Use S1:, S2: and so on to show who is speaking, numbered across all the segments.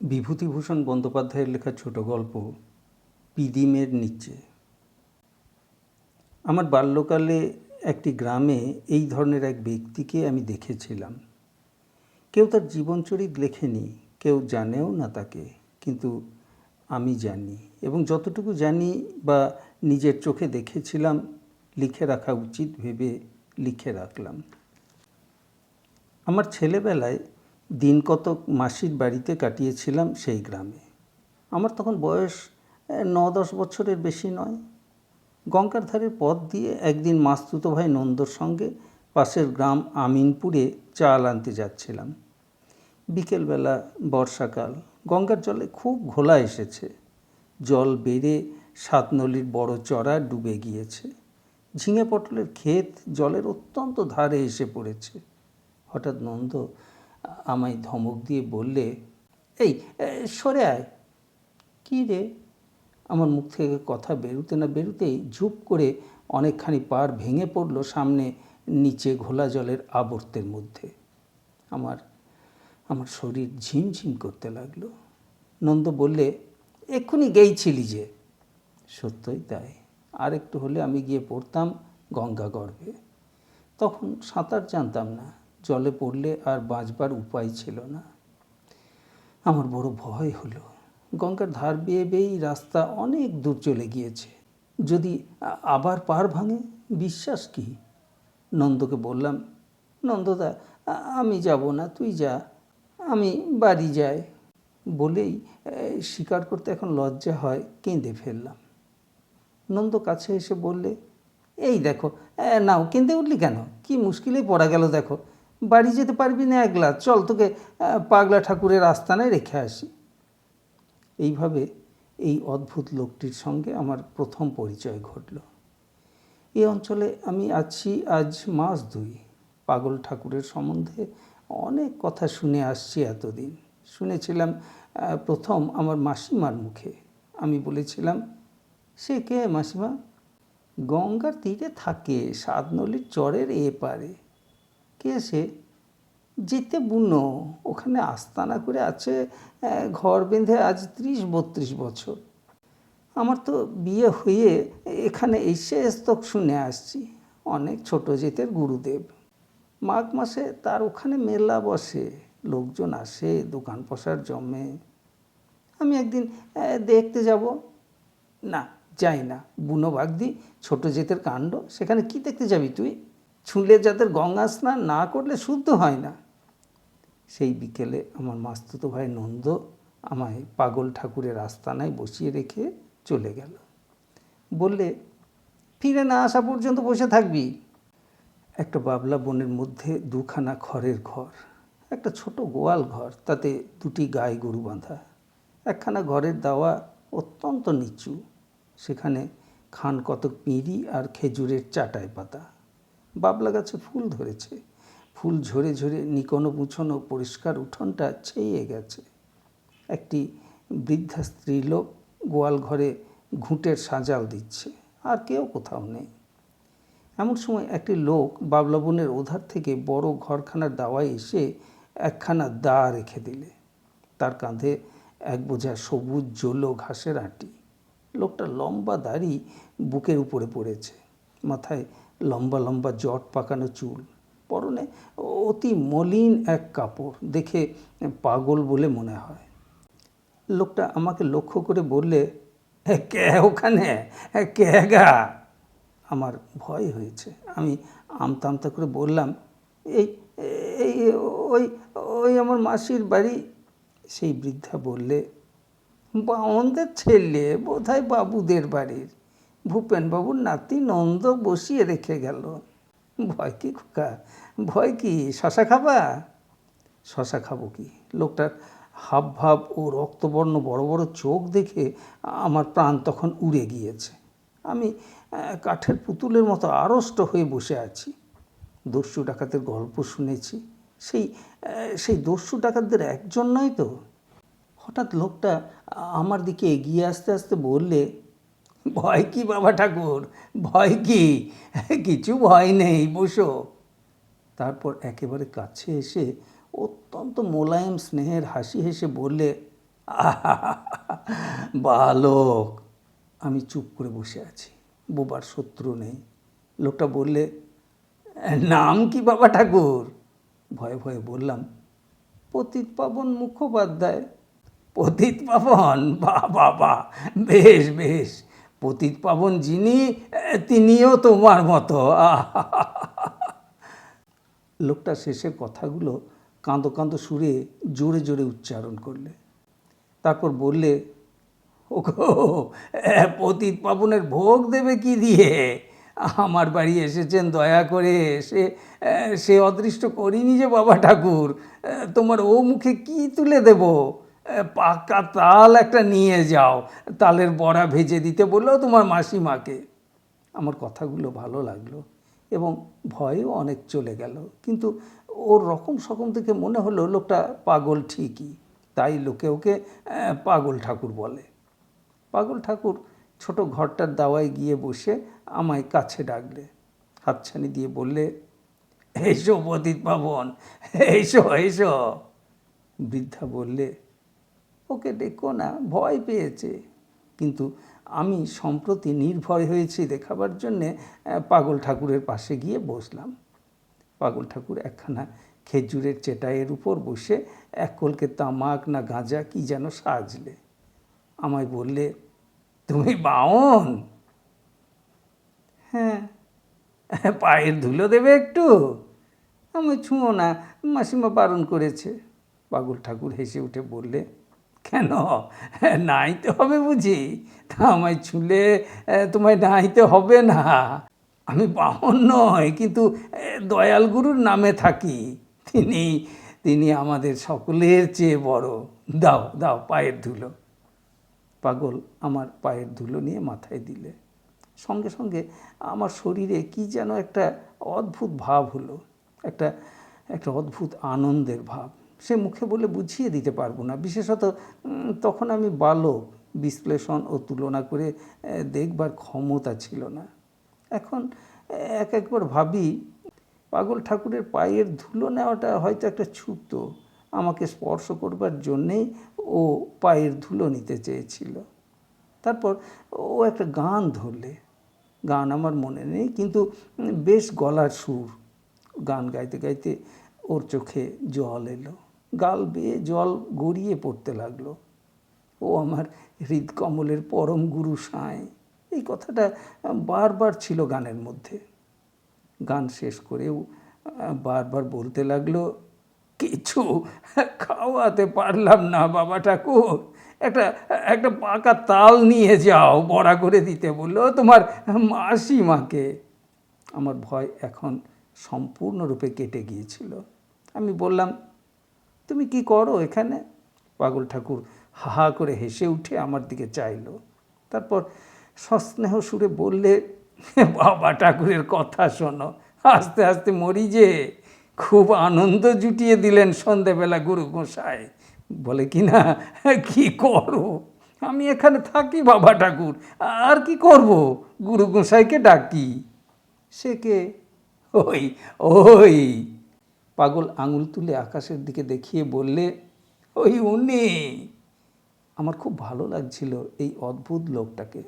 S1: বিভূতিভূষণ বন্দ্যোপাধ্যায়ের লেখা ছোট গল্প পিদিমের নিচে। আমার বাল্যকালে একটি গ্রামে এই ধরনের এক ব্যক্তিকে আমি দেখেছিলাম। কেউ তার জীবনচরিত লেখেনি, কেউ জানেও না তাকে, কিন্তু আমি জানি, এবং যতটুকু জানি বা নিজের চোখে দেখেছিলাম লিখে রাখা উচিত ভেবে লিখে রাখলাম। আমার ছেলেবেলায় দিন কতক মাসির বাড়িতে কাটিয়েছিলাম সেই গ্রামে। আমার তখন বয়স 9-10 বছরের বেশি নয়। গঙ্গার ধারের পথ দিয়ে একদিন মাস্তুতো ভাই নন্দর সঙ্গে পাশের গ্রাম আমিনপুরে চাল আনতে যাচ্ছিলাম। বিকেলবেলা, বর্ষাকাল, গঙ্গার জলে খুব ঘোলা এসেছে। জল বেড়ে সাতনলির বড় চড়া ডুবে গিয়েছে। ঝিঙে পটলের ক্ষেত জলের অত্যন্ত ধারে এসে পড়েছে। হঠাৎ নন্দ আমায় ধমক দিয়ে বললে, এই সরে আয়। কী রে? আমার মুখ থেকে কথা বেরুতে না বেরুতেই ঝুপ করে অনেকখানি পার ভেঙে পড়ল সামনে নিচে ঘোলা জলের আবর্তের মধ্যে। আমার শরীর ঝিমঝিম করতে লাগলো। নন্দ বললে, এক্ষুনি গেইছিলি যে। সত্যই তাই, আর একটু হলে আমি গিয়ে পড়তাম গঙ্গা গর্ভে। তখন সাঁতার জানতাম না, জলে পড়লে আর বাঁচবার উপায় ছিল না। আমার বড় ভয় হলো। গঙ্গার ধার বেয়ে বেয়েই রাস্তা অনেক দূর চলে গিয়েছে। যদি আবার পার ভাঙে, বিশ্বাস কি? নন্দকে বললাম, নন্দদা, আমি যাব না, তুই যা, আমি বাড়ি যাই। বলেই স্বীকার করতে এখন লজ্জা হয়, কেঁদে ফেললাম। নন্দ কাছে এসে বললে, এই দেখো, নাও, কেঁদে উঠলি কেন? কি মুশকিলেই পড়া গেল দেখো। বাড়ি যেতে পারবি না একলা, চল তোকে পাগলা ঠাকুরের আস্তানায় রেখে আসি। এইভাবে এই অদ্ভুত লোকটির সঙ্গে আমার প্রথম পরিচয় ঘটল। এই অঞ্চলে আমি আছি আজ মাস 2। পাগল ঠাকুরের সম্বন্ধে অনেক কথা শুনে আসছি এতদিন। শুনেছিলাম প্রথম আমার মাসিমার মুখে। আমি বলেছিলাম, সে কে মাসিমা? গঙ্গার তীরে থাকে, সাতনলির চরের এপারে। কে সে? যেতে বুনো, ওখানে আস্তানা করে আছে, ঘর বেঁধে আজ 30-32 বছর। আমার তো বিয়ে হয়ে এখানে এসে স্তক শুনে আসছি, অনেক ছোট জেতের গুরুদেব। মাঘ মাসে তার ওখানে মেলা বসে, লোকজন আসে, দোকান পসার জমে। আমি একদিন দেখতে যাব। না, যাই না, বুনো ভাগদি, ছোট জেতের কাণ্ড, সেখানে কি দেখতে যাবি তুই? ছুঁলে যাদের গঙ্গা স্নান না করলে শুদ্ধ হয় না। সেই বিকেলে আমার মাস্তুতো ভাই নন্দ আমায় পাগল ঠাকুরের আস্তানায় বসিয়ে রেখে চলে গেল। বললে, ফিরে না আসা পর্যন্ত বসে থাকবি? একটা বাবলা বনের মধ্যে 2খানা খড়ের ঘর, একটা ছোট গোয়াল ঘর, তাতে 2টি গাই গরু বাঁধা। একখানা ঘরের দাওয়া অত্যন্ত নিচু, সেখানে খান কতক পিঁড়ি আর খেজুরের চাটাই পাতা। বাবলা গাছে ফুল ধরেছে, ফুল ঝরে ঝরে নিকনো মুছনো পরিষ্কার উঠোনটা ছেয়ে গেছে। একটি বৃদ্ধা স্ত্রীলোক গোয়াল ঘরে ঘুঁটের সাজাল দিচ্ছে, আর কেউ কোথাও নেই। এমন সময় একটি লোক বাবলা বনের ওধার থেকে বড় ঘরখানার দাওয়ায় এসে একখানা দা রেখে দিলে। তার কাঁধে এক বোঝা সবুজ জলো ঘাসের আঁটি। লোকটা লম্বা দাড়ি বুকের উপরে পড়েছে, মাথায় লম্বা লম্বা জট পাকানো চুল, পরনে অতি মলিন এক কাপড়, দেখে পাগল বলে মনে হয়। লোকটা আমাকে লক্ষ্য করে বললে, কে ওখানে, কে গা? আমার ভয় হয়েছে। আমি আমতা আমতা করে বললাম, এই এই ওই ওই আমার মাসির বাড়ি। সেই বৃদ্ধা বললে, বামনদের ছেলে, বোধহয় বাবুদের বাড়ির, ভূপেনবাবুর নাতি নন্দ বসিয়ে রেখে গেল। ভয় কি খোকা, ভয় কি? শশা খাবা? শশা খাবো কি? লোকটার হাব ভাব ও রক্তবর্ণ বড় বড় চোখ দেখে আমার প্রাণ তখন উড়ে গিয়েছে। আমি কাঠের পুতুলের মতো আড়ষ্ট হয়ে বসে আছি। দস্যু ডাকাতের গল্প শুনেছি, সেই দস্যু ডাকাতদের একজন নয় তো? হঠাৎ লোকটা আমার দিকে এগিয়ে আসতে আসতে বললে, ভয় কি বাবা ঠাকুর, ভয় কি? কিছু ভয় নেই, বসো। তারপর একেবারে কাছে এসে অত্যন্ত মোলায়েম স্নেহের হাসি হেসে বললে, বালক। আমি চুপ করে বসে আছি, বোবার শত্রু নেই। লোকটা বললে, নাম কি বাবা ঠাকুর? ভয়ে ভয়ে বললাম, পতিত পাবন মুখোপাধ্যায়। পতিত পাবন? বাহ বাহ বাহ, বেশ বেশ। পতিত পাবন যিনি, তিনিও তোমার মতো। লোকটা শেষের কথাগুলো কাঁদো কাঁদো সুরে জোরে জোরে উচ্চারণ করলে। তারপর বললে, ওগো, পতিত পাবনের ভোগ দেবে কি দিয়ে? আমার বাড়ি এসেছেন দয়া করে, সে সে অদৃষ্ট করিনি যে বাবা ঠাকুর। তোমার ও মুখে কি তুলে দেব? পাকা তাল একটা নিয়ে যাও, তালের বড়া ভেজে দিতে বললো তোমার মাসিমাকে। আমার কথাগুলো ভালো লাগলো এবং ভয়ও অনেক চলে গেল, কিন্তু ওর রকম সকম থেকে মনে হলো লোকটা পাগল ঠিকই। তাই লোকে ওকে পাগল ঠাকুর বলে। পাগল ঠাকুর ছোট ঘরটার দাওয়ায় গিয়ে বসে আমায় কাছে ডাকলে, হাতছানি দিয়ে বললে, এসো পতিত পাবন, এসো এসো। বৃদ্ধা বললে, ওকে ডেকো না, ভয় পেয়েছে। কিন্তু আমি সম্প্রতি নির্ভয় হয়েছি দেখাবার জন্যে পাগল ঠাকুরের পাশে গিয়ে বসলাম। পাগল ঠাকুর একখানা খেজুরের চেটাইয়ের উপর বসে এক কলকে তামাক না গাঁজা কি যেন সাজলে। আমায় বললে, তুমি বামন? হ্যাঁ। পায়ের ধুলো দেবে একটু? আমি ছুঁয়ো না, মাসিমা বারণ করেছে। পাগল ঠাকুর হেসে উঠে বললে, কেন, নাইতে হবে বুঝি? তা আমায় ছুঁলে তোমায় নাইতে হবে না। আমি বামন নই, কিন্তু দয়াল গুরুর নামে থাকি। তিনি তিনি আমাদের সকলের চেয়ে বড়। দাও দাও পায়ের ধুলো। পাগল আমার পায়ের ধুলো নিয়ে মাথায় দিলে। সঙ্গে সঙ্গে আমার শরীরে কি যেন একটা অদ্ভুত ভাব হলো, একটা একটা অদ্ভুত আনন্দের ভাব। সে মুখে বলে বুঝিয়ে দিতে পারবো না। বিশেষত তখন আমি বালক, বিশ্লেষণ ও তুলনা করে দেখবার ক্ষমতা ছিল না। এখন একবার ভাবি, পাগল ঠাকুরের পায়ের ধুলো নেওয়াটা হয়তো একটা ছুতো। আমাকে স্পর্শ করবার জন্যেই ও পায়ের ধুলো নিতে চেয়েছিল। তারপর ও একটা গান ধরলে। গান আমার মনে নেই, কিন্তু বেশ গলার সুর। গান গাইতে গাইতে ওর চোখে জল এলো, গাল বেয়ে জল গড়িয়ে পড়তে লাগলো। ও আমার হৃদকমলের পরম গুরু সাঁই, এই কথাটা বারবার ছিল গানের মধ্যে। গান শেষ করেও বারবার বলতে লাগলো, কিছু খাওয়াতে পারলাম না বাবা ঠাকুর, একটা একটা পাকা তাল নিয়ে যাও, বড়া করে দিতে বললো তোমার মাসিমাকে। আমার ভয় এখন সম্পূর্ণরূপে কেটে গিয়েছিল। আমি বললাম, তুমি কি করো এখানে? পাগল ঠাকুর হা হা করে হেসে উঠে আমার দিকে চাইল। তারপর সস্নেহ সুরে বললে, বাবা ঠাকুরের কথা শোনো, আস্তে আস্তে মরি যে। খুব আনন্দ জুটিয়ে দিলেন সন্ধেবেলা গুরু গোসাই। বলে কি না, কি করো, আমি এখানে থাকি বাবা ঠাকুর, আর কি করব, গুরু গোসাইকে ডাকি। সে কে? ওই ওই। পাগল আঙুল তুলে আকাশের দিকে দেখিয়ে বললে, ওই উনি। আমার খুব ভালো লাগছিল এই অদ্ভুত লোকটাকে।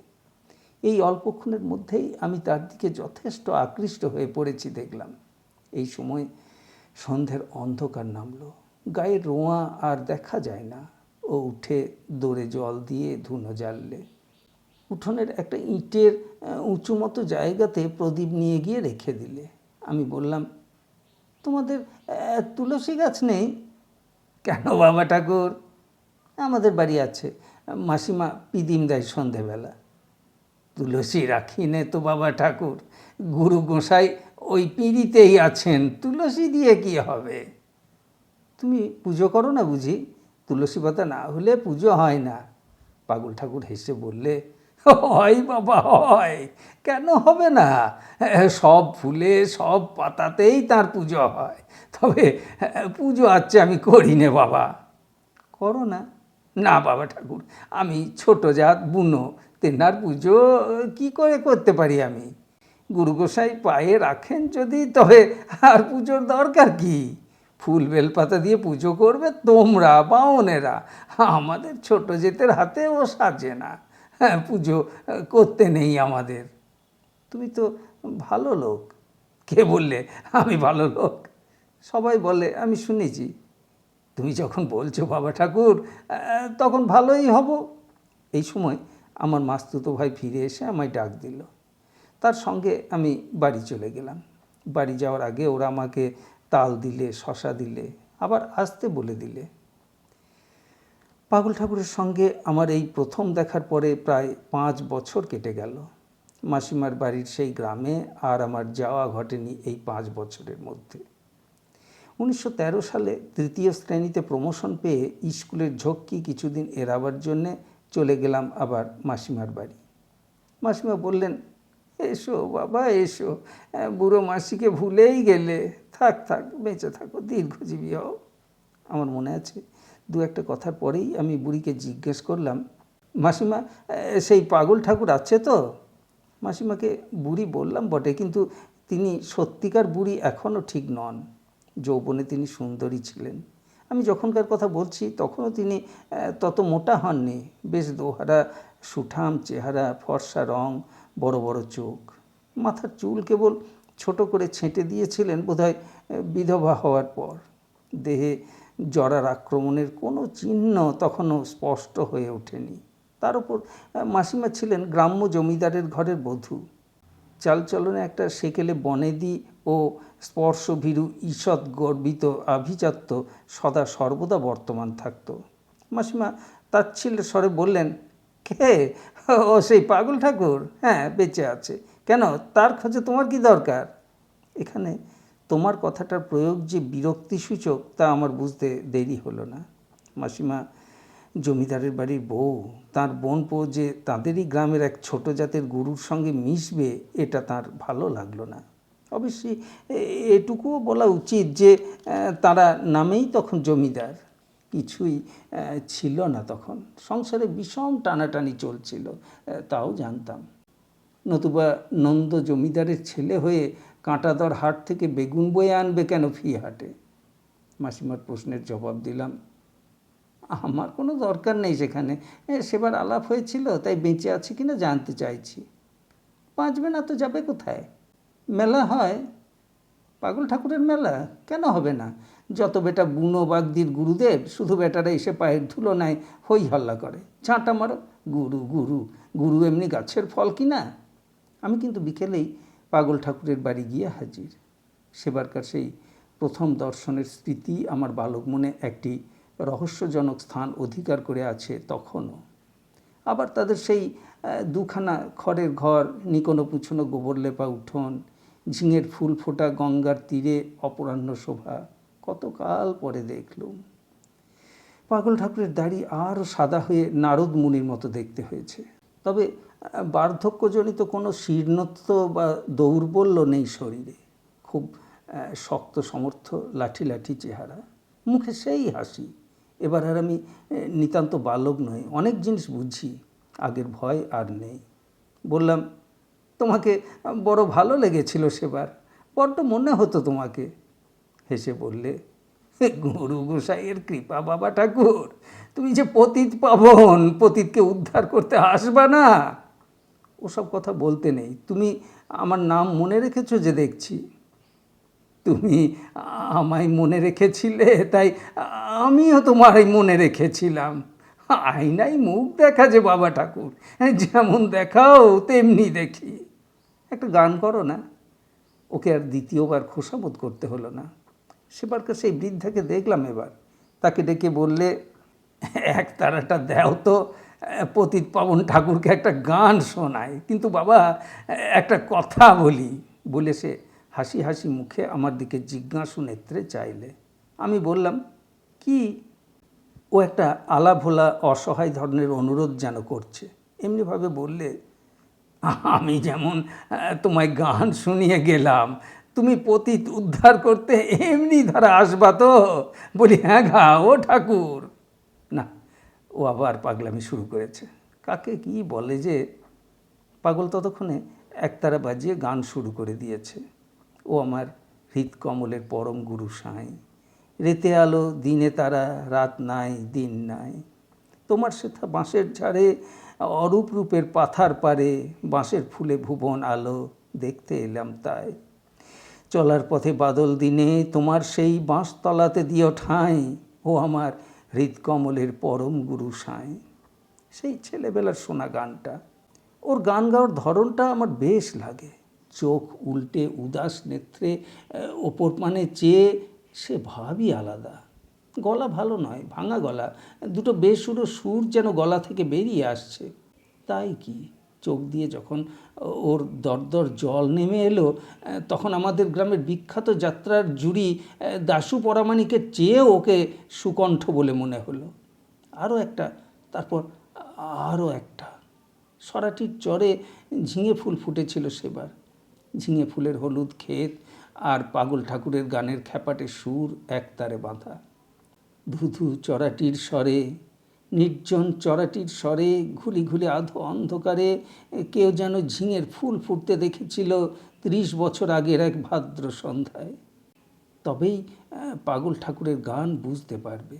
S1: এই অল্পক্ষণের মধ্যেই আমি তার দিকে যথেষ্ট আকৃষ্ট হয়ে পড়েছি দেখলাম। এই সময় সন্ধ্যের অন্ধকার নামলো, গায়ে রোঁয়া আর দেখা যায় না। ও উঠে দৌড়ে জল দিয়ে ধুনো জ্বাললে। উঠোনের একটা ইটের উঁচু মতো জায়গাতে প্রদীপ নিয়ে গিয়ে রেখে দিলে। আমি বললাম, তোমাদের তুলসী গাছ নেই? কেন বাবা ঠাকুর? আমাদের বাড়ি আছে, মাসিমা পিদিম দেয় সন্ধেবেলা। তুলসী রাখি নে তো বাবা ঠাকুর, গুরু গোসাই ওই পিঁড়িতেই আছেন, তুলসী দিয়ে কি হবে? তুমি পুজো করো না বুঝি? তুলসী পাতা না হলে পুজো হয় না। পাগল ঠাকুর হেসে বললে, হয় বাবা হয়, কেন হবে না? সব ফুলে সব পাতাতেই তার পুজো হয়, তবে পুজো আছে আমি করি নে বাবা। করো না? না বাবা ঠাকুর, আমি ছোট জাত বুনো, তেনার পুজো কি করে করতে পারি আমি? গুরু গোসাই পায়ে রাখেন যদি, তবে আর পুজোর দরকার কি? ফুল বেলপাতা দিয়ে পুজো করবে তোমরা বামনেরা, আমাদের ছোট জেতের হাতে ও সাজে না, হ্যাঁ পুজো করতে নেই আমাদের। তুমি তো ভালো লোক। কে বললে আমি ভালো লোক? সবাই বলে, আমি শুনেছি। তুমি যখন বলছো বাবা ঠাকুর, তখন ভালোই হব। এই সময় আমার মাস্তুতো ভাই ফিরে এসে আমায় ডাক দিল। তার সঙ্গে আমি বাড়ি চলে গেলাম। বাড়ি যাওয়ার আগে ওরা আমাকে তাল দিলে, শশা দিলে, আবার আসতে বলে দিলে। পাগল ঠাকুরের সঙ্গে আমার এই প্রথম দেখার পরে প্রায় 5 বছর কেটে গেল। মাসিমার বাড়ির সেই গ্রামে আর আমার যাওয়া ঘটেনি এই 5 বছরের মধ্যে। 1913 সালে 3য় শ্রেণীতে প্রমোশন পেয়ে স্কুলের ঝক্কি কিছুদিন এড়াবার জন্যে চলে গেলাম আবার মাসিমার বাড়ি। মাসিমা বললেন, এসো বাবা এসো, বুড়ো মাসিকে ভুলেই গেলে, থাক থাক বেঁচে থাকো, দীর্ঘজীবী হও। আমার মনে আছে 2-1 কথার পরেই আমি বুড়িকে জিজ্ঞেস করলাম, মাসিমা সেই পাগল ঠাকুর আছে তো? মাসিমাকে বুড়ি বললাম বটে, কিন্তু তিনি সত্যিকার বুড়ি এখনও ঠিক নন। যৌবনে তিনি সুন্দরী ছিলেন। আমি যখনকার কথা বলছি তখনও তিনি তত মোটা হননি। বেশ দোহারা সুঠাম চেহারা, ফর্সা রং, বড় বড় চোখ। মাথার চুল কেবল ছোট করে ছেঁটে দিয়েছিলেন বোধহয় বিধবা হওয়ার পর। দেহে জরার আক্রমণের কোনো চিহ্ন তখনও স্পষ্ট হয়ে ওঠেনি। তার উপর মাসিমা ছিলেন গ্রাম্য জমিদারের ঘরের বধূ। চালচলনে একটা সেকেলে বনেদি ও স্পর্শভীরু ঈষৎ গর্বিত আভিজাত্য সদা সর্বদা বর্তমান থাকত। মাসিমা তাচ্ছিল্যের স্বরে বললেন, কে? ও সেই পাগল ঠাকুর? হ্যাঁ বেঁচে আছে। কেন, তার খোঁজে তোমার কি দরকার? এখানে তোমার কথাটার প্রয়োগ যে বিরক্তিসূচক তা আমার বুঝতে দেরি হলো না। মাসিমা জমিদারের বাড়ির বউ, তার বোনপো যে তাঁদেরই গ্রামের এক ছোট জাতের গুরুর সঙ্গে মিশবে, এটা তার ভালো লাগলো না। অবশ্যই এটুকুও বলা উচিত যে তারা নামেই তখন জমিদার, কিছুই ছিল না তখন। সংসারে বিষম টানাটানি চলছিল, তাও জানতাম। নতুবা নন্দ জমিদারের ছেলে হয়ে কাঁটাদর হাট থেকে বেগুন বয়ে আনবে কেন ফি হাটে? মাসিমার প্রশ্নের জবাব দিলাম, আমার কোনো দরকার নেই সেখানে, সেবার আলাপ হয়েছিল তাই বেঁচে আছে কিনা জানতে চাইছি। বাঁচবে না তো যাবে কোথায়? মেলা হয়, পাগল ঠাকুরের মেলা, কেন হবে না? যত বেটা বুনো বাগদির গুরুদেব, শুধু বেটারা এসে পায়ের ধুলো নেয়, হই হল্লা করে, ঝাঁটা মারো, গুরু গুরু গুরু এমনি গাছের ফল কি না? আমি কিন্তু বিকেলেই পাগল ঠাকুরের বাড়ি গিয়ে হাজির। সেবারকার সেই প্রথম দর্শনের স্মৃতি আমার বালক মনে একটি রহস্যজনক স্থান অধিকার করে আছে তখনও। আবার তাদের সেই 2খানা খড়ের ঘর, নিকোনো পুছনো গোবর লেপা উঠোন, ঝিঙের ফুল ফোটা গঙ্গার তীরে অপরাহ্ন শোভা, কতকাল পরে দেখলুম। পাগল ঠাকুরের দাড়ি আরও সাদা হয়ে নারদ মুনির মতো দেখতে হয়েছে। তবে বার্ধক্যজনিত কোনো শীর্ণত্ব বা দৌর্বল্য নেই শরীরে। খুব শক্ত সমর্থ লাঠি লাঠি চেহারা, মুখে সেই হাসি। এবার আর আমি নিতান্ত বালক নই, অনেক জিনিস বুঝি, আগের ভয় আর নেই। বললাম, তোমাকে বড় ভালো লেগেছিল সেবার, বড্ড মনে হতো তোমাকে। হেসে বললে, গুরু গোসাইয়ের কৃপা বাবা ঠাকুর, তুমি যে পতিত পাবন, পতিতকে উদ্ধার করতে আসবা না? ওসব কথা বলতে নেই, তুমি আমার নাম মনে রেখেছো যে দেখছি। তুমি আমায় মনে রেখেছিলে, তাই আমিও তোমায় মনে রেখেছিলাম। আয়নায় মুখ দেখা যে বাবা ঠাকুর, যেমন দেখাও তেমনি দেখি। একটা গান করো না। ওকে আর দ্বিতীয়বার খোসামত করতে হলো না। সেবারকার সেই বৃদ্ধাকে দেখলাম এবার, তাকে ডেকে বললে, এক তারাটা দেও তো, পতিত পাবন ঠাকুরকে একটা গান শোনায়, কিন্তু বাবা একটা কথা বলি, বলে সে হাসি হাসি মুখে আমার দিকে জিজ্ঞাসু নেত্রে চাইলে। আমি বললাম, কি? ও একটা আলাভোলা অসহায় ধরনের অনুরোধ যেন করছে। এমনিভাবে বললে, আমি যেমন তোমায় গান শুনিয়ে গেলাম, তুমি পতিত উদ্ধার করতে এমনি ধারা আসবা তো? বলি, হ্যাঁ ঘা ও ঠাকুর। না, ও আবার পাগলামি শুরু করেছে। কাকে কি বলে যে। পাগল ততক্ষণে একতারা বাজিয়ে গান শুরু করে দিয়েছে। ও আমার হৃদকমলের পরম গুরু সাঁই, রেতে আলো দিনে তারা, রাত নাই দিন নাই। তোমার সেথা বাঁশের ঝাড়ে, অরূপ রূপের পাথার পারে, বাঁশের ফুলে ভুবন আলো, দেখতে এলাম তাই। চলার পথে বাদল দিনে তোমার সেই বাঁশতলাতে দিও ঠাঁই, ও আমার হৃদকমলের পরম গুরু সাঁই। সেই ছেলেবেলার শোনা গানটা, ওর গান গাওয়ার ধরনটা আমার বেশ লাগে। চোখ উল্টে উদাস নেত্রে ওপর মানে চেয়ে, সে ভাবই আলাদা। গলা ভালো নয়, ভাঙা গলা, দুটো বেসুরো সুর যেন গলা থেকে বেরিয়ে আসছে। তাই কি, চোখ দিয়ে যখন ওর দরদর জল নেমে এলো, তখন আমাদের গ্রামের বিখ্যাত যাত্রার জুড়ি দাশু পরামানিকের চেয়েও ওকে সুকণ্ঠ বলে মনে হলো। আরও একটা, তারপর আরও একটা। সরাটির চরে ঝিঙে ফুল ফুটেছিল সেবার। ঝিঙে ফুলের হলুদ ক্ষেত আর পাগল ঠাকুরের গানের খ্যাপাটে সুর একতারে বাঁধা। ধুধু চড়াটির স্বরে, নির্জন চড়াটির স্বরে, ঘুলি ঘুলি আধো অন্ধকারে কেউ যেন ঝিঙের ফুল ফুটতে দেখেছিল 30 বছর আগের এক ভাদ্র সন্ধ্যায়। তবেই পাগল ঠাকুরের গান বুঝতে পারবে।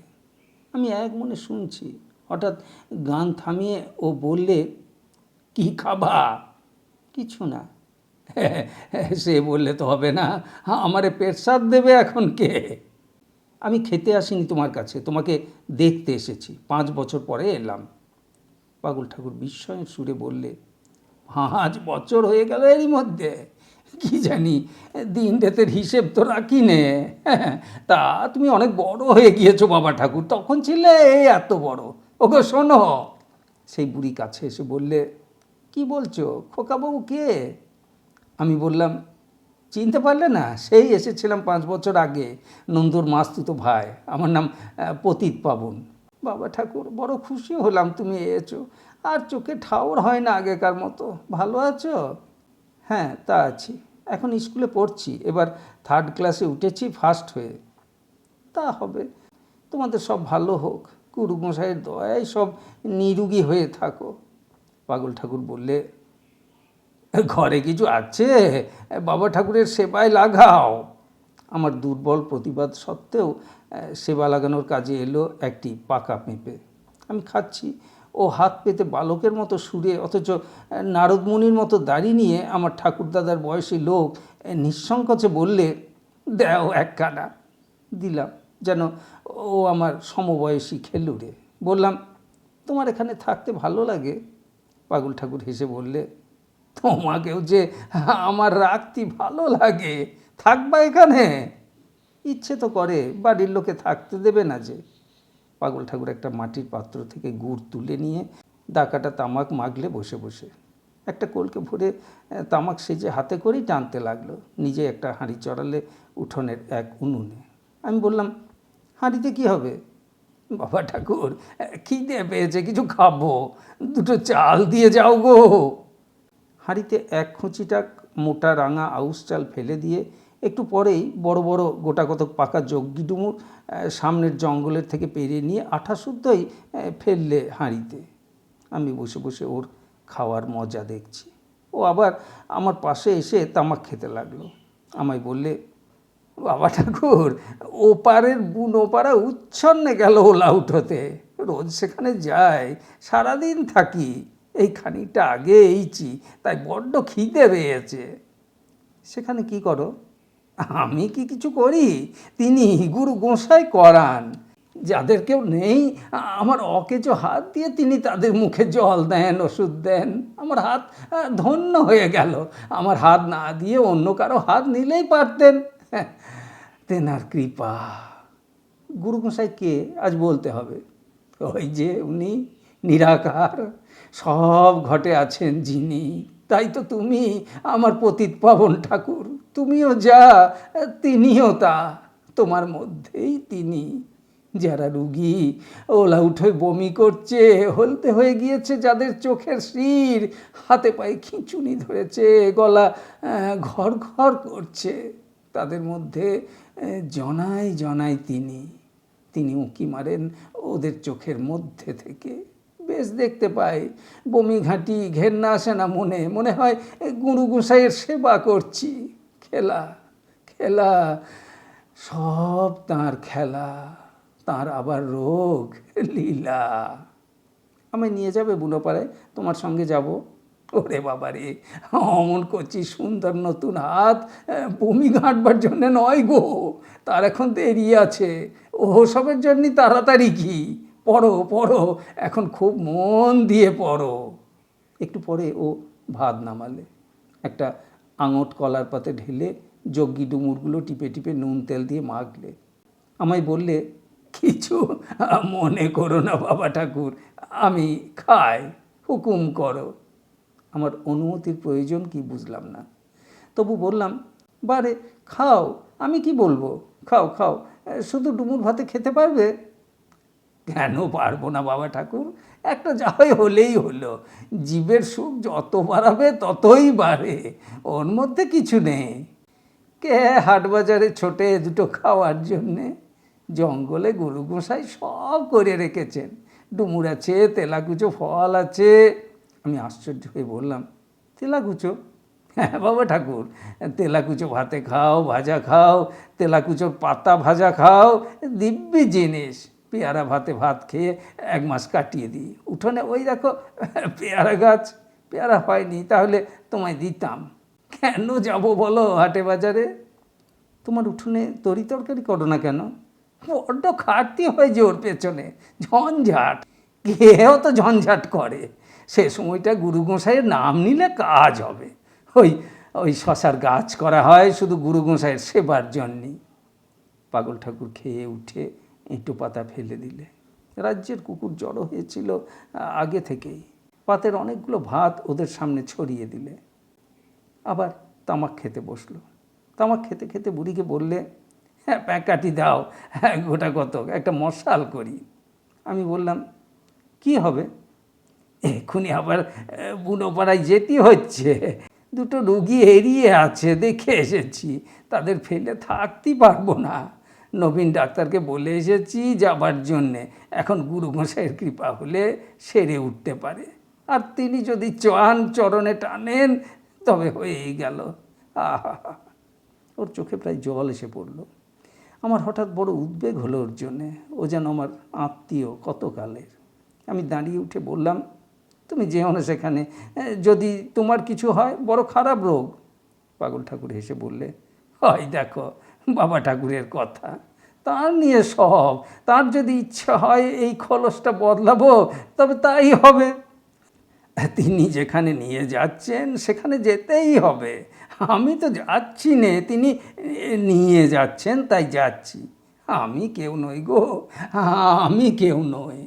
S1: আমি এক মনে শুনছি, হঠাৎ গান থামিয়ে ও বললে, কি খাবা? কিছু না। সে বললে তো হবে না, আমারে পেট সাধ দেবে এখন কে? আমি খেতে আসিনি তোমার কাছে, তোমাকে দেখতে এসেছি। 5 বছর পরে এলাম। পাগল ঠাকুর বিস্ময়ের সুরে বললে, 5 বছর হয়ে গেল এরই মধ্যে? কি জানি, দিন রাতের হিসেব তো রাখি নে। তা তুমি অনেক বড় হয়ে গিয়েছো বাবা ঠাকুর, তখন ছিলে এই এত বড়। ওগো শোনো। সেই বুড়ি কাছে এসে বললে, কি বলছো খোকাবাবু কে? আমি বললাম, চিনতে পারলে না? সেই এসেছিলাম 5 বছর আগে, নন্দুর মাস্তুতো ভাই। আমার নাম পতিত পাবন। বাবা ঠাকুর, বড় খুশি হলাম তুমি এসেছো। আর চোখে ঠাউর হয় না আগেকার মতো। ভালো আছো? হ্যাঁ, তা আছি। এখন স্কুলে পড়ছি, এবার 3rd ক্লাসে উঠেছি ফার্স্ট হয়ে। তা হবে। তোমাদের সব ভালো হোক, গুরু মশাইয়ের দয়ায় সব নিরোগী হয়ে থাকো। পাগল ঠাকুর বললে, ঘরে কিছু আছে? বাবা ঠাকুরের সেবায় লাগাও। আমার দুর্বল প্রতিবাদ সত্ত্বেও সেবা লাগানোর কাজে এলো একটি পাকা পেঁপে। আমি খাচ্ছি, ও হাত পেতে বালকের মতো সুরে, অথচ নারদমুনির মতো দাড়ি নিয়ে আমার ঠাকুরদাদার বয়সী লোক নিঃসংকোচে বললে, দেও একখানা। দিলাম, যেন ও আমার সমবয়সী খেলুড়ে। বললাম, তোমার এখানে থাকতে ভালো লাগে? পাগল ঠাকুর হেসে বললে, তোমাকেও যে আমার রাখতে ভালো লাগে, থাকবা এখানে? ইচ্ছে তো করে, বাড়ির লোকে থাকতে দেবে না যে। পাগল ঠাকুর একটা মাটির পাত্র থেকে গুড় তুলে নিয়ে দাকাটা তামাক মাগলে বসে বসে। একটা কলকে ভরে তামাক সেজে হাতে করেই টানতে লাগলো। নিজে একটা হাঁড়ি চড়ালে উঠোনের এক উনুনে। আমি বললাম, হাঁড়িতে কি হবে? বাবা ঠাকুর, খিদে পেয়েছে, কিছু খাবো, 2 চাল দিয়ে যাও গো। হাঁড়িতে 1 খুঁচিটা মোটা রাঙা আউশ চাল ফেলে দিয়ে একটু পরেই বড় বড় গোটা কতক পাকা জগ্গি ডুমুর সামনের জঙ্গলের থেকে পেরিয়ে নিয়ে আঠা শুদ্ধই ফেললে হাঁড়িতে। আমি বসে বসে ওর খাওয়ার মজা দেখছি। ও আবার আমার পাশে এসে তামাক খেতে লাগলো। আমায় বললে, বাবা ঠাকুর, ওপারের বুনোপাড়া উচ্ছন্নে গেল ওলা উঠোতে। রোজ সেখানে যাই, সারাদিন থাকি। এই খানিকটা আগে এইছি, তাই বড্ড খিদে পেয়েছে। সেখানে কি করো? আমি কি কিছু করি? তিনি গুরু গোসাই করান। যাদের কেউ নেই, আমার অকেজো হাত দিয়ে তিনি তাদের মুখে জল দেন, ওষুধ দেন। আমার হাত ধন্য হয়ে গেল। আমার হাত না দিয়ে অন্য কারো হাত নিলেই পারতেন। তেনার কৃপা। গুরু গোসাই কে আজ বলতে হবে? ওই যে উনি, নিরাকার, সব ঘটে আছেন যিনি। তাই তো তুমি আমার পতিত পাবন ঠাকুর। তুমিও যা, তিনিও তা। তোমার মধ্যেই তিনি। যারা রুগী, ওলা উঠে বমি করছে, হলতে হয়ে গিয়েছে যাদের চোখের শির, হাতে পায়ে খিঁচুনি ধরেছে, গলা ঘর ঘর করছে, তাদের মধ্যে জনাই জনাই তিনি। তিনি উঁকি মারেন ওদের চোখের মধ্যে থেকে। বেশ দেখতে পাই, বমি ঘাঁটি, ঘেন্না আসে না মনে। মনে হয় গুরু গোসাইয়ের সেবা করছি। খেলা খেলা, সব তাঁর খেলা, তাঁর আবার রোগ লীলা। আমায় নিয়ে যাবে বুনোপাড়ায়, তোমার সঙ্গে যাব। ওরে বাবা রে, অমন করছি সুন্দর নতুন হাত বমি ঘাঁটবার জন্যে নয় গো, তার এখন দেরি আছে। ও সবের জন্যই তাড়াতাড়ি কি, পড়ো পড়ো, এখন খুব মন দিয়ে পড়ো। একটু পরে ও ভাত নামালে, একটা আঙট কলার পাতে ঢেলে জগ্গি ডুমুরগুলো টিপে টিপে নুন তেল দিয়ে মাখলে। আমায় বললে, কিছু মনে করো না বাবা ঠাকুর, আমি খাই, হুকুম করো। আমার অনুমতির প্রয়োজন কি বুঝলাম না, তবু বললাম, বারে খাও, আমি কি বলবো, খাও খাও, শুধু ডুমুর ভাতে খেতে পারবে? কেন পারবো না বাবা ঠাকুর, একটা যাই হলেই হলো, জীবের সুখ যত বাড়াবে ততই বাড়ে, ওর মধ্যে কিছু নেই। কে হাট বাজারে ছোটে দুটো খাওয়ার জন্যে? জঙ্গলে গরু গোসাই সব করে রেখেছেন, ডুমুর আছে, তেলাকুচো ফল আছে। আমি আশ্চর্য হয়ে বললাম, তেলাকুচো? হ্যাঁ বাবা ঠাকুর, তেলাকুচো ভাতে খাও, ভাজা খাও, তেলাকুচোর পাতা ভাজা খাও, দিব্যি জিনিস। পেয়ারা ভাতে ভাত খেয়ে 1 মাস কাটিয়ে দিই। উঠোনে ওই দেখো পেয়ারা গাছ, পেয়ারা হয়নি, তাহলে তোমায় দিতাম। কেন যাব বলো হাটে বাজারে? তোমার উঠোনে তরি তরকারি করো না কেন? বড্ড খাটতি হয় যে ওর পেছনে, ঝঞ্ঝাট। কেউ তো ঝঞ্ঝাট করে, সে সময়টা গুরু গোসাইয়ের নাম নিলে কাজ হবে। ওই ওই শশার গাছ করা হয় শুধু গুরু গোসাইয়ের সেবার জন্যই। পাগল ঠাকুর খেয়ে উঠে এঁটো পাতা ফেলে দিলে। রাজ্যের কুকুর জড়ো হয়েছিল আগে থেকেই। পাতের অনেকগুলো ভাত ওদের সামনে ছড়িয়ে দিলে। আবার তামাক খেতে বসলো। তামাক খেতে খেতে বুড়িকে বললে, হ্যাঁ প্যাকাটি দাও, হ্যাঁ গোটা কত, একটা মশাল করি। আমি বললাম, কি হবে? এক্ষুনি আবার বুনোপাড়ায় যেতে হচ্ছে, দুটো রুগী এড়িয়ে আছে, দেখে এসেছি, তাদের ফেলে থাকতেই পারবো না। নবীন ডাক্তারকে বলে এসেছি যাবার জন্যে, এখন গুরু মশাইয়ের কৃপা হলে সেরে উঠতে পারে, আর তিনি যদি চান চরণে টানেন তবে হয়েই গেল। আহা, ওর চোখে প্রায় জল এসে পড়ল। আমার হঠাৎ বড় উদ্বেগ হলো ওর জন্যে, ও যেন আমার আত্মীয় কতকালের। আমি দাঁড়িয়ে উঠে বললাম, তুমি যেও না সেখানে, যদি তোমার কিছু হয়, বড় খারাপ রোগ। পাগল ঠাকুর হেসে বললে, হয় দেখো বাবা ঠাকুরের কথা, তার নিয়ে সব, তার যদি ইচ্ছা হয় এই খলসটা বদলাবো তবে তাই হবে। তিনি যেখানে নিয়ে যাচ্ছেন সেখানে যেতেই হবে। আমি তো যাচ্ছি নে, তিনি নিয়ে যাচ্ছেন তাই যাচ্ছি। আমি কেউ নই গো, আমি কেউ নই।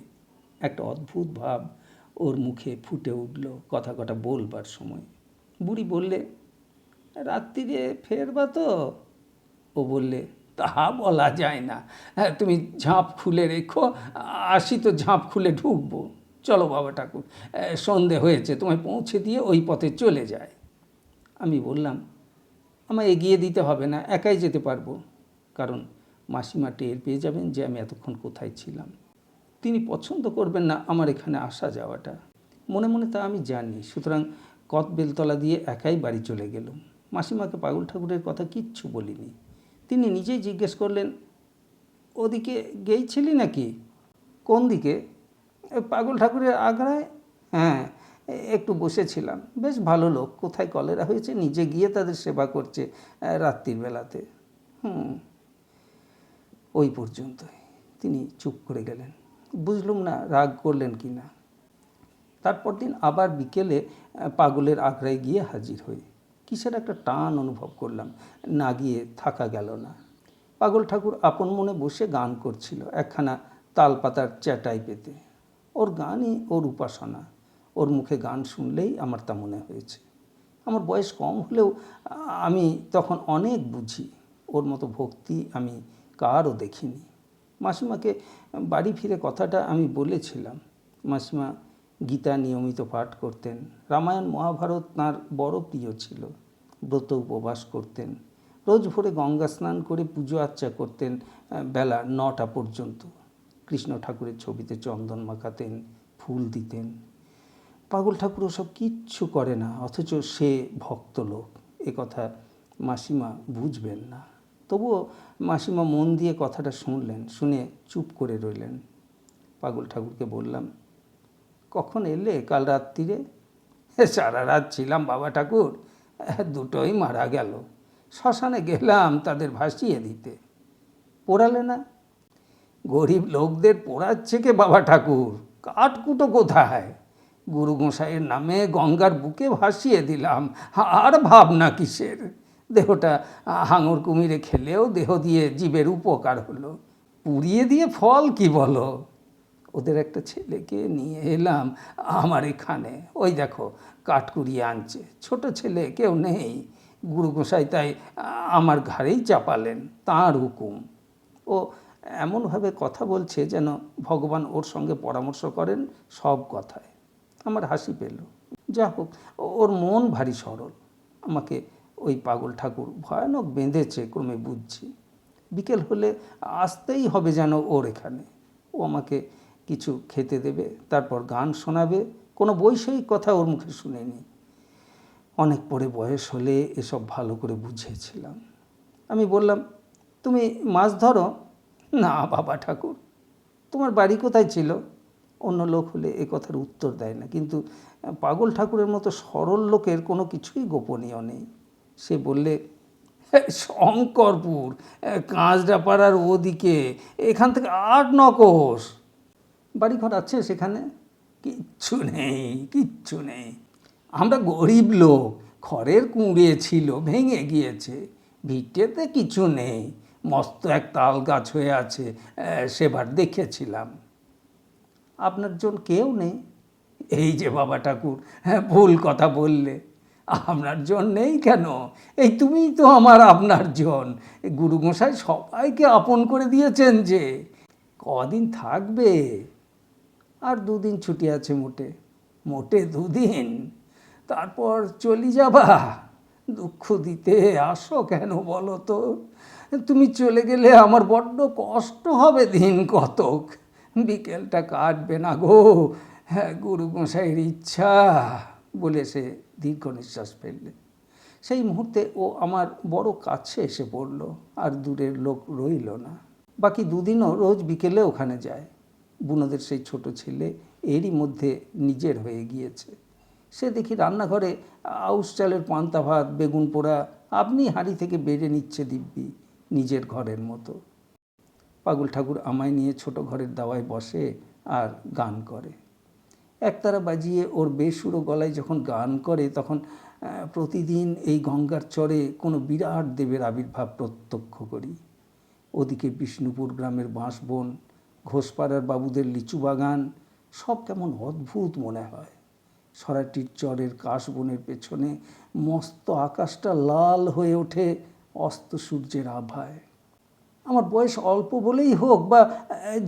S1: একটা অদ্ভুত ভাব ওর মুখে ফুটে উঠল কথা কটা বলবার সময়। বুড়ি বললে, রাত্রিরে ফেরবা তো? ও বললে, তা বলা যায় না, হ্যাঁ তুমি ঝাঁপ খুলে রেখো, আসি তো ঝাঁপ খুলে ঢুকবো। চলো বাবা ঠাকুর, সন্ধে হয়েছে, তোমায় পৌঁছে দিয়ে ওই পথে চলে যায়। আমি বললাম, আমায় এগিয়ে দিতে হবে না, একাই যেতে পারবো, কারণ মাসিমা টের পেয়ে যাবেন যে আমি এতক্ষণ কোথায় ছিলাম। তিনি পছন্দ করবেন না আমার এখানে আসা যাওয়াটা, মনে মনে তা আমি জানি। সুতরাং কদবেলতলা দিয়ে একাই বাড়ি চলে গেলুম। মাসিমাকে পাগল ঠাকুরের কথা কিচ্ছু বলিনি। তিনি নিজেই জিজ্ঞেস করলেন, ওদিকে গেইছিলি নাকি? কোন দিকে? পাগল ঠাকুরের আগ্রায়। হ্যাঁ, একটু বসেছিলাম, বেশ ভালো লোক, কোথায় কলেরা হয়েছে নিজে গিয়ে তাদের সেবা করছে রাত্রির বেলাতে। ওই পর্যন্তই। তিনি চুপ করে গেলেন। বুঝলুম না রাগ করলেন কি না। তারপর দিন আবার বিকেলে পাগলের আগ্রায় গিয়ে হাজির হই। কিসের একটা টান অনুভব করলাম, না গিয়ে থাকা গেল না। পাগল ঠাকুর আপন মনে বসে গান করছিল, একখানা তালপাতার চ্যাটাই পেতে। ওর গানই ওর উপাসনা, ওর মুখে গান শুনলেই আমার তা মনে হয়েছে। আমার বয়স কম হলেও আমি তখন অনেক বুঝি, ওর মতো ভক্তি আমি কারও দেখিনি। মাসিমাকে বাড়ি ফিরে কথাটা আমি বলেছিলাম। মাসিমা গীতা নিয়মিত পাঠ করতেন, রামায়ণ মহাভারত তাঁর বড় প্রিয় ছিল। ব্রত উপবাস করতেন, রোজ ভোরে গঙ্গা স্নান করে পুজো আর্চা করতেন বেলা 9টা পর্যন্ত। কৃষ্ণ ঠাকুরের ছবিতে চন্দন মাখাতেন, ফুল দিতেন। পাগল ঠাকুর ওসব কিচ্ছু করে না, অথচ সে ভক্ত লোক, এ কথা মাসিমা বুঝবেন না। তবুও মাসিমা মন দিয়ে কথাটা শুনলেন, শুনে চুপ করে রইলেন। পাগল ঠাকুরকে বললাম, কখন এলে কাল রাত্রিরে? সারা রাত ছিলাম বাবা ঠাকুর, দুটোই মারা গেল। শ্মশানে গেলাম তাদের ভাসিয়ে দিতে। পোড়ালে না? গরিব লোকদের পোড়াচ্ছে কে বাবা ঠাকুর, কাঠকুটো কোথায়? গুরু গোসাইয়ের নামে গঙ্গার বুকে ভাসিয়ে দিলাম, আর ভাবনা কিসের? দেহটা হাঙর কুমিরে খেলেও দেহ দিয়ে জীবের উপকার হলো, পুড়িয়ে দিয়ে ফল কি বলো? ওদের একটা ছেলেকে নিয়ে এলাম আমার এখানে, ওই দেখো কাঠ কুড়িয়ে আনছে। ছোট ছেলে কেউ নেই, গুরু গোসাই তাই আমার ঘাড়েই চাপালেন, তাঁর হুকুম। ও এমনভাবে কথা বলছে যেন ভগবান ওর সঙ্গে পরামর্শ করেন সব কথায়। আমার হাসি পেল। যা হোক, ওর মন ভারী সরল। আমাকে ওই পাগল ঠাকুর ভয়ানক বেঁধেছে ক্রমে বুঝছি। বিকেল হলে আসতেই হবে যেন ওর এখানে। ও আমাকে কিছু খেতে দেবে, তারপর গান শোনাবে। কোনো বৈষয়িক কথা ওর মুখে শুনিনি। অনেক পরে বয়স হলে এসব ভালো করে বুঝেছিলাম। আমি বললাম, তুমি মাছ ধরো? না বাবা ঠাকুর। তোমার বাড়ি কোথায় ছিল? অন্য লোক হলে এ কথার উত্তর দেয় না, কিন্তু পাগল ঠাকুরের মতো সরল লোকের কোনো কিছুই গোপনীয় নেই। সে বললে, শঙ্করপুর, কাঁচরাপাড়ার ওদিকে, এখান থেকে 8-9 কোষ। বাড়িঘর আছে সেখানে? কিচ্ছু নেই, কিচ্ছু নেই। আমরা গরিব লোক, খড়ের কুঁড়ে ছিল, ভেঙে গিয়েছে। ভিটেতে কিছু নেই, মস্ত এক তাল গাছ হয়ে আছে, সেবার দেখেছিলাম। আপনার জন কেউ নেই? এই যে বাবা ঠাকুর, ভুল কথা বললে। আপনার জন নেই কেন? এই তুমিই তো আমার আপনার জন। গুরু গোসাই সবাইকে আপন করে দিয়েছেন যে। কদিন থাকবে? আর 2 দিন ছুটি আছে মোটে। মোটে 2 দিন? তারপর চলি যাবা? দুঃখ দিতে আসো কেন বলো তো? তুমি চলে গেলে আমার বড্ড কষ্ট হবে দিন কতক। বিকেলটা কাটবে না গো, হ্যাঁ গুরু গোসাইয়ের ইচ্ছা। বলে সে দীর্ঘ নিঃশ্বাস ফেললে। সেই মুহূর্তে ও আমার বড় কাছে এসে পড়ল, আর দূরের লোক রইল না। বাকি 2 দিনও রোজ বিকেলে ওখানে যায়। বুনোদের সেই ছোট ছেলে এরই মধ্যে নিজের হয়ে গিয়েছে। সে দেখি রান্নাঘরে আউশ চালের পান্তা ভাত, বেগুন পোড়া আপনি হাঁড়ি থেকে বেড়ে নিচ্ছে দিব্যি, নিজের ঘরের মতো। পাগল ঠাকুর আমায় নিয়ে ছোট ঘরের দাওয়ায় বসে আর গান করে। একতারা বাজিয়ে ওর বেসুরো গলায় যখন গান করে, তখন প্রতিদিন এই গঙ্গার চরে কোনো বিরাট দেবের আবির্ভাব প্রত্যক্ষ করি। ওদিকে বিষ্ণুপুর গ্রামের বাঁশবন, ঘোষপাড়ার বাবুদের লিচু বাগান, সব কেমন অদ্ভুত মনে হয়। সরাটির চরের কাশবনের পেছনে মস্ত আকাশটা লাল হয়ে ওঠে অস্ত সূর্যের আভায়। আমার বয়স অল্প বলেই হোক বা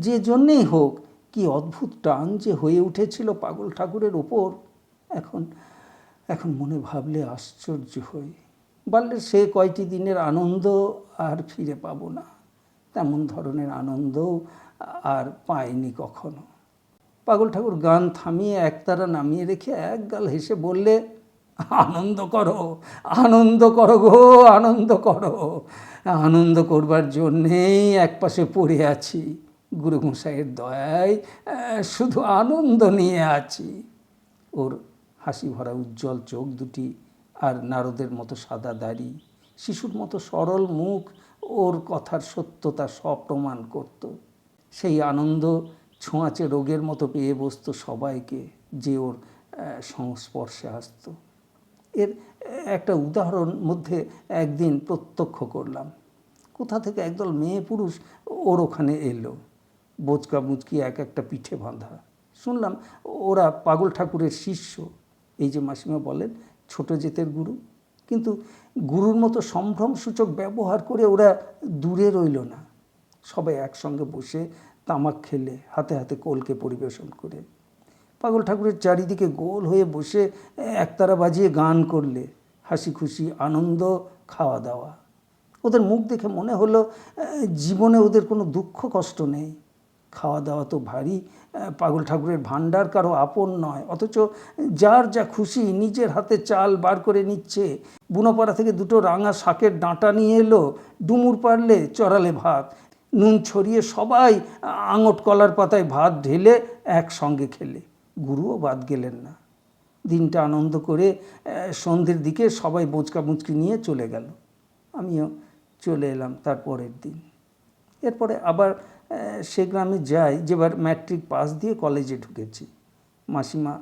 S1: যে জন্যেই হোক, কি অদ্ভুত টান যে হয়ে উঠেছিল পাগল ঠাকুরের ওপর। এখন মনে ভাবলে আশ্চর্য হই। বাল্যের সে কয়টি দিনের আনন্দ আর ফিরে পাবো না। তেমন ধরনের আনন্দও আর পাইনি কখনো। পাগল ঠাকুর গান থামিয়ে একতারা নামিয়ে রেখে একগাল হেসে বললে, আনন্দ করো, আনন্দ করো গো, আনন্দ করো। আনন্দ করবার জন্যেই একপাশে পড়ে আছি। গুরু গোসাইয়ের দয়ায় শুধু আনন্দ নিয়ে আছি। ওর হাসি ভরা উজ্জ্বল চোখ দুটি আর নারদের মতো সাদা দাড়ি, শিশুর মতো সরল মুখ ওর কথার সত্যতা সব প্রমাণ করত। সেই আনন্দ ছোঁয়াচে রোগের মতো পেয়ে বসত সবাইকে যে ওর সংস্পর্শে আসত। এর একটা উদাহরণ মধ্যে একদিন প্রত্যক্ষ করলাম। কোথা থেকে একদল মেয়ে পুরুষ ওর ওখানে এলো, বোচকা মুচকি একটা পিঠে বাঁধা। শুনলাম ওরা পাগল ঠাকুরের শিষ্য। এই যে মাসিমা বলেন ছোট জেতের গুরু, কিন্তু গুরুর মতো সম্ভ্রমসূচক ব্যবহার করে ওরা দূরে রইল না। সবাই একসঙ্গে বসে তামাক খেলে, হাতে হাতে কলকে পরিবেশন করে। পাগল ঠাকুরের চারিদিকে গোল হয়ে বসে একতারা বাজিয়ে গান করলে, হাসি খুশি আনন্দ, খাওয়া দাওয়া। ওদের মুখ দেখে মনে হলো জীবনে ওদের কোনো দুঃখ কষ্ট নেই। খাওয়া দাওয়া তো ভারী, পাগল ঠাকুরের ভাণ্ডার কারো আপন নয়, অথচ যার যা খুশি নিজের হাতে চাল বার করে নিচ্ছে। বুনোপাড়া থেকে দুটো রাঙা শাকের ডাঁটা নিয়ে এলো, ডুমুর পারলে চড়ালে ভাত, নুন ছড়িয়ে সবাই আঙট কলার পাতায় ভাত ঢেলে একসঙ্গে খেলে। গুরুও বাদ গেলেন না। দিনটা আনন্দ করে সন্ধ্যের দিকে সবাই বোঁচকা মুচকি নিয়ে চলে গেল। আমিও চলে এলাম তার পরের দিন। এরপরে আবার সে গ্রামে যাই, যেবার ম্যাট্রিক পাস দিয়ে কলেজে ঢুকেছি। মাসিমা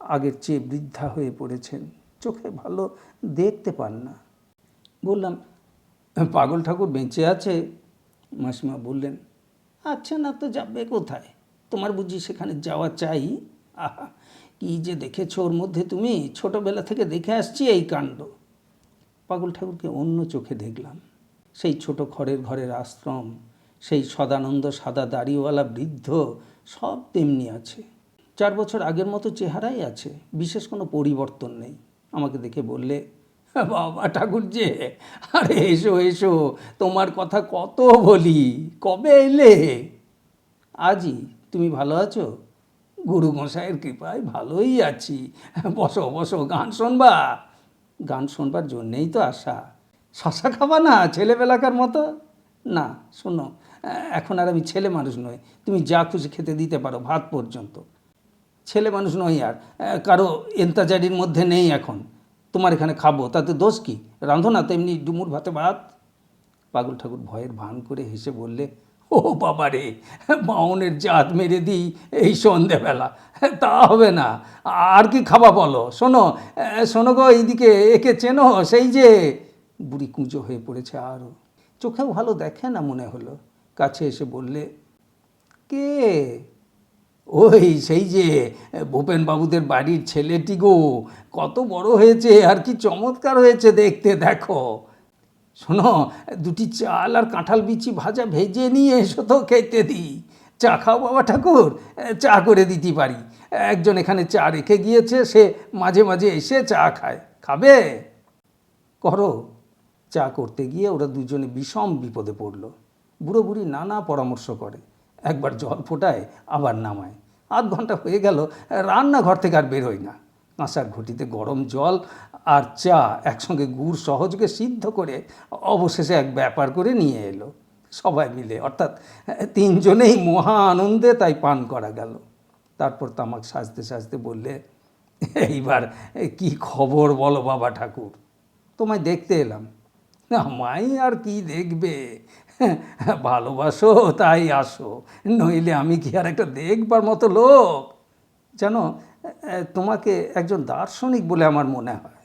S1: আগের চেয়ে বৃদ্ধা হয়ে পড়েছেন, চোখে ভালো দেখতে পান না। বললাম, পাগল ঠাকুর বেঁচে আছে? মাসিমা বললেন, আচ্ছা না তো যাবে কোথায়, তোমার বুঝি সেখানে যাওয়া চাই? আহা, কি যে দেখেছো ওর মধ্যে তুমি, ছোটবেলা থেকে দেখে আসছি এই কাণ্ড। পাগল ঠাকুরকে অন্য চোখে দেখলাম। সেই ছোট খড়ের ঘরের আশ্রম, সেই সদানন্দ সাদা দাড়িওয়ালা বৃদ্ধ, সব তেমনি আছে। 4 বছর আগের মতো চেহারাই আছে, বিশেষ কোনো পরিবর্তন নেই। আমাকে দেখে বললে, বাবা ঠাকুর যে, আরে এসো এসো, তোমার কথা কত বলি, কবে এলে? আজই। তুমি ভালো আছো? গুরু মশাইয়ের কৃপায় ভালোই আছি। বসো বসো, গান শোনবা? গান শোনবার জন্যেই তো আসা। শশা খাবা না ছেলেবেলাকার মতো? না শোনো, এখন আর আমি ছেলে মানুষ নই, তুমি যা খুশি খেতে দিতে পারো, ভাত পর্যন্ত। ছেলে মানুষ নই আর, কারো এন্তাজারির মধ্যে নেই এখন। তোমার এখানে খাবো তাতে দোষ কি? রাঁধো না তেমনি ডুমুর ভাতে ভাত। পাগল ঠাকুর ভয়ের ভান করে হেসে বললে, ও বাবা রে, বাউনের জাত মেরে দিই এই সন্ধেবেলা, তা হবে না। আর কি খাবা বলো? শোনো শোনো গো, এইদিকে একে চেনো? সেই যে। বুড়ি কুঁজো হয়ে পড়েছে আরও, চোখেও ভালো দেখে না মনে হলো। কাছে এসে বললে, কে? ওই সেই যে ভূপেনবাবুদের বাড়ির ছেলেটি গো, কত বড় হয়েছে আর কি চমৎকার হয়েছে দেখতে, দেখো। শোনো, দুটি চাল আর কাঁঠাল বিচি ভাজা ভেজে নিয়ে এসো তো, খেতে দিই। চা খাও বাবা ঠাকুর? চা করে দিতে পারি। একজন এখানে চা রেখে গিয়েছে, সে মাঝে মাঝে এসে চা খায়, খাবে? করো। চা করতে গিয়ে ওরা দুজনে বিষম বিপদে পড়ল। বুড়ো বুড়ি নানা পরামর্শ করে, একবার জল ফোটায় আবার নামায়। আধ ঘন্টা হয়ে গেল, রান্নাঘর থেকে আর বেরোয় না। কাঁসার ঘটিতে গরম জল আর চা একসঙ্গে গুড় সহযোগে সিদ্ধ করে অবশেষে এক ব্যাপার করে নিয়ে এলো। সবাই মিলে, অর্থাৎ তিনজনেই মহা আনন্দে তাই পান করা গেল। তারপর তামাক সাজতে সাজতে বললে, এইবার কি খবর বলো বাবা ঠাকুর? তোমায় দেখতে এলাম। আমায় আর কি দেখবে, ভালোবাসো তাই আসো, নইলে আমি কি আর একটা দেখবার মতো লোক? জানো, তোমাকে একজন দার্শনিক বলে আমার মনে হয়।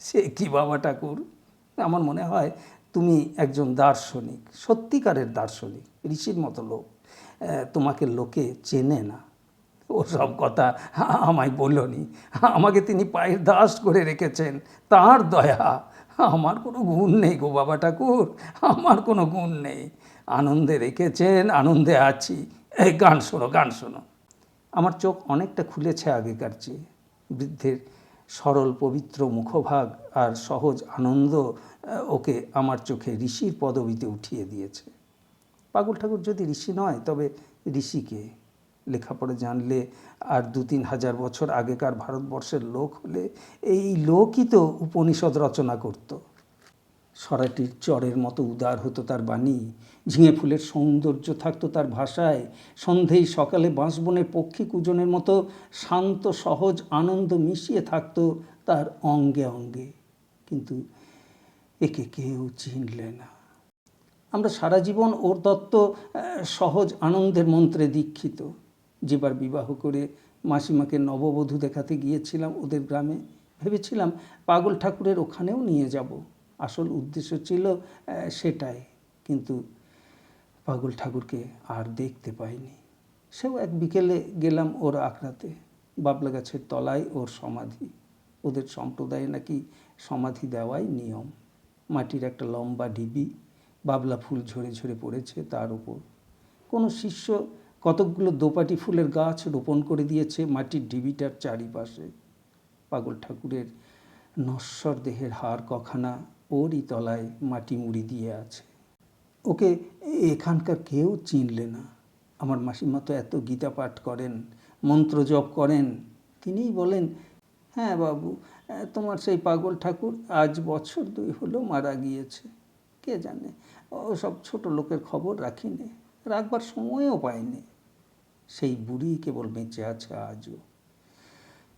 S1: সে কি বাবা ঠাকুর, আমার মনে হয় তুমি একজন দার্শনিক, সত্যিকারের দার্শনিক, ঋষির মতো লোক। তোমাকে লোকে চেনে না। ওসব কথা আমায় বলনি, আমাকে তিনি পায়ের দাস করে রেখেছেন, তার দয়া। আমার কোনো গুণ নেই গো বাবা ঠাকুর, আমার কোনো গুণ নেই। আনন্দে রেখেছেন, আনন্দে আছি। এই গান শোনো, গান শোনো। আমার চোখ অনেকটা খুলেছে আগেকার চেয়ে। বৃদ্ধের সরল পবিত্র মুখভাগ আর সহজ আনন্দ ওকে আমার চোখে ঋষির পদবিতে উঠিয়ে দিয়েছে। পাগল ঠাকুর যদি ঋষি নয়, তবে ঋষিকে লেখাপড়া জানলে আর 2-3 হাজার বছর আগেকার ভারতবর্ষের লোক হলে এই লোকই তো উপনিষদ রচনা করত। সরাটির চরের মতো উদার হতো তার বাণী, ঝিঙে ফুলের সৌন্দর্য থাকতো তার ভাষায়, সন্ধেই সকালে বাঁশবনের পক্ষী কুজনের মতো শান্ত সহজ আনন্দ মিশিয়ে থাকতো তার অঙ্গে অঙ্গে। কিন্তু একে কেউ চিনলে না। আমরা সারা জীবন ওর দত্ত সহজ আনন্দের মন্ত্রে দীক্ষিত। যেবার বিবাহ করে মাসিমাকে নববধূ দেখাতে গিয়েছিলাম ওদের গ্রামে, ভেবেছিলাম পাগল ঠাকুরের ওখানেও নিয়ে যাব। আসল উদ্দেশ্য ছিল সেটাই, কিন্তু পাগল ঠাকুরকে আর দেখতে পাইনি। সেও এক বিকেলে গেলাম ওর আখড়াতে। বাবলা গাছের তলায় ওর সমাধি। ওদের সম্প্রদায়ে নাকি সমাধি দেওয়াই নিয়ম। মাটির একটা লম্বা ঢিবি, বাবলা ফুল ঝরে ঝরে পড়েছে তার উপর। কোনো শিষ্য কতকগুলো দোপাটি ফুলের গাছ রোপণ করে দিয়েছে মাটির ঢিবিটার চারিপাশে। পাগল ঠাকুরের নশ্বর দেহের হাড় কখানা ওরই তলায় মাটি মুড়ি দিয়ে আছে। ওকে এখানকার কেউ চিনলে না। আমার মাসিমা তো এত গীতা পাঠ করেন, মন্ত্র জপ করেন। তিনিই বলেন, হ্যাঁ বাবু, তোমার সেই পাগল ঠাকুর আজ বছর 2 হলো মারা গিয়েছে। কে জানে, ও সব ছোট লোকের খবর রাখিনি, রাখবার সময়ও পায়নি। সেই বুড়ি কেবল বেঁচে আছে আজও।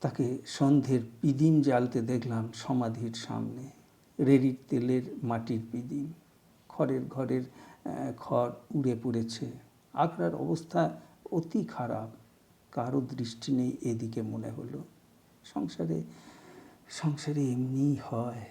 S1: তাকে সন্ধ্যের পিদিম জ্বালতে দেখলাম সমাধির সামনে, রেড়ির তেলের মাটির পিদিম। খড়ের ঘরের খড় উড়ে পড়েছে। আখড়ার অবস্থা অতি খারাপ। কারো দৃষ্টি নেই এদিকে মনে হলো। সংসারে এমনিই হয়।